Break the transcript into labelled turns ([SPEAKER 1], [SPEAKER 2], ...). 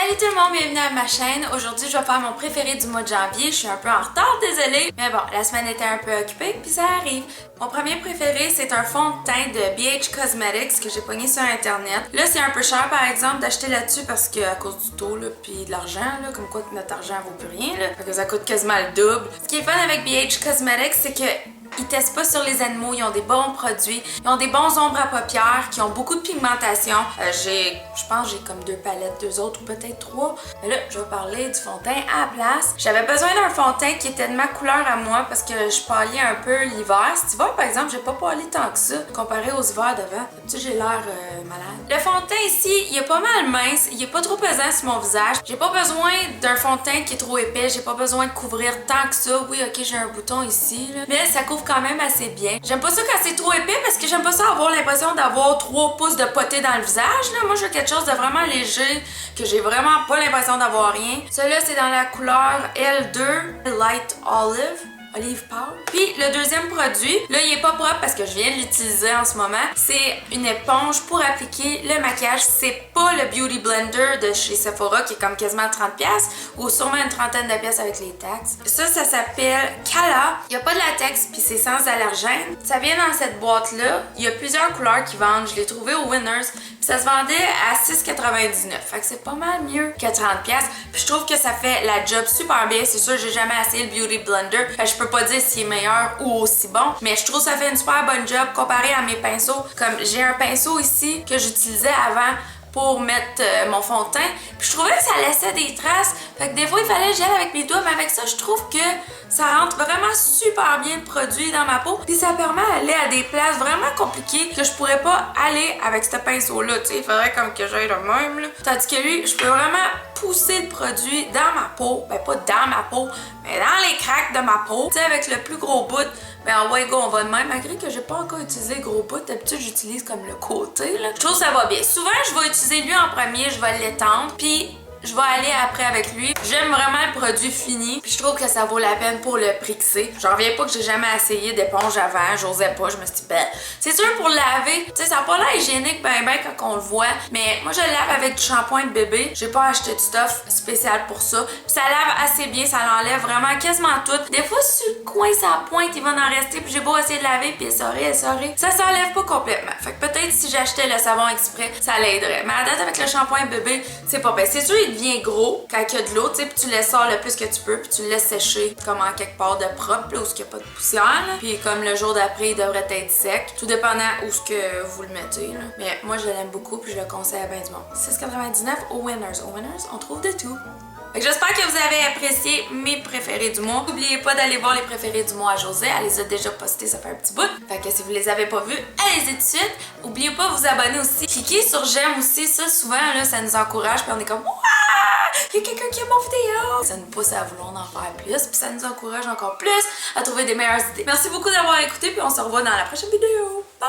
[SPEAKER 1] Salut tout le monde, bienvenue à ma chaîne. Aujourd'hui, je vais faire mon préféré du mois de janvier. Je suis un peu en retard, désolée. Mais bon, la semaine était un peu occupée, puis ça arrive. Mon premier préféré, c'est un fond de teint de BH Cosmetics que j'ai pogné sur internet. Là, c'est un peu cher par exemple d'acheter là-dessus parce que à cause du taux, là, puis de l'argent, là, comme quoi que notre argent vaut plus rien, là. Fait que ça coûte quasiment le double. Ce qui est fun avec BH Cosmetics, c'est que ils testent pas sur les animaux, ils ont des bons produits, ils ont des bons ombres à paupières qui ont beaucoup de pigmentation. Je pense que j'ai comme 2 palettes, 2 autres ou peut-être 3. Mais là, je vais parler du fond de teint à la place. J'avais besoin d'un fond de teint qui était de ma couleur à moi parce que je pâlis un peu l'hiver. Cet hiver, par exemple, j'ai pas pâli tant que ça comparé aux hivers d'avant. Tu sais, j'ai l'air malade. Le fond de teint ici, il est pas mal mince, il est pas trop pesant sur mon visage. J'ai pas besoin d'un fond de teint qui est trop épais, j'ai pas besoin de couvrir tant que ça. Oui, ok, j'ai un bouton ici, là. Mais ça couvre quand même assez bien. J'aime pas ça quand c'est trop épais parce que j'aime pas ça avoir l'impression d'avoir 3 pouces de potée dans le visage, là. Moi, je veux quelque chose de vraiment léger, que j'ai vraiment pas l'impression d'avoir rien. Celui-là, c'est dans la couleur L2 Light Olive Pâle. Puis le deuxième produit, là il est pas propre parce que je viens de l'utiliser en ce moment. C'est une éponge pour appliquer le maquillage. C'est pas le Beauty Blender de chez Sephora qui est comme quasiment 30$ ou sûrement une trentaine de pièces avec les taxes. Ça s'appelle Kala. Il y a pas de latex puis c'est sans allergène. Ça vient dans cette boîte là. Il y a plusieurs couleurs qui vendent. Je l'ai trouvé au Winners. Puis ça se vendait à 6,99$. Fait que c'est pas mal mieux que 30$. Puis je trouve que ça fait la job super bien. C'est sûr j'ai jamais essayé le Beauty Blender. Fait que je peux pas dire s'il est meilleur ou aussi bon, mais je trouve que ça fait une super bonne job comparé à mes pinceaux. Comme j'ai un pinceau ici que j'utilisais avant pour mettre mon fond de teint, puis je trouvais que ça laissait des traces. Fait que des fois il fallait que j'aille avec mes doigts, mais avec ça je trouve que ça rentre vraiment super bien le produit dans ma peau, puis ça permet d'aller à des places vraiment compliquées que je pourrais pas aller avec ce pinceau là, tu sais, il faudrait comme que j'aille le même là. Tandis que lui, je peux vraiment pousser le produit dans ma peau, ben pas dans ma peau, mais dans les craques de ma peau, tu sais, avec le plus gros bout. Ben en ouais go, on va de même, malgré que j'ai pas encore utilisé le gros bout, d'habitude j'utilise comme le côté là. Je trouve que ça va bien. Souvent je vais utiliser lui en premier, je vais l'étendre, puis je vais aller après avec lui. J'aime vraiment le produit fini, puis je trouve que ça vaut la peine pour le prix que c'est. J'en reviens pas que j'ai jamais essayé d'éponge avant, j'osais pas, je me suis dit ben, c'est sûr pour le laver, tu sais ça a pas l'air hygiénique ben quand on le voit, mais moi je le lave avec du shampoing de bébé. J'ai pas acheté de stuff spécial pour ça. Puis ça lave assez bien, ça l'enlève vraiment quasiment tout. Des fois sur le coin ça pointe, il va en rester, puis j'ai beau essayer de laver puis essorer, ça s'enlève pas complètement. Fait que peut-être si j'achetais le savon exprès, ça l'aiderait. Mais à date avec le shampoing bébé, c'est pas bien. C'est sûr il devient gros quand il y a de l'eau, tu sais, puis tu le sors le plus que tu peux, puis tu le laisses sécher comme en quelque part de propre, là, où il n'y a pas de poussière, là. Puis comme le jour d'après, il devrait être sec, tout dépendant où ce que vous le mettez, là. Mais moi, je l'aime beaucoup, puis je le conseille à bien du monde. 6,99$ au Winners. Au Winners, on trouve de tout. J'espère que vous avez apprécié mes préférés du mois. N'oubliez pas d'aller voir les préférés du mois à Josée. Elle les a déjà postés, ça fait un petit bout. Fait que si vous les avez pas vus, allez-y tout de suite. N'oubliez pas de vous abonner aussi. Cliquez sur j'aime aussi. Ça, souvent, là, ça nous encourage. Puis on est comme wouah! Il y a quelqu'un qui aime mon vidéo! Ça nous pousse à vouloir en faire plus. Puis ça nous encourage encore plus à trouver des meilleures idées. Merci beaucoup d'avoir écouté. Puis on se revoit dans la prochaine vidéo. Bye!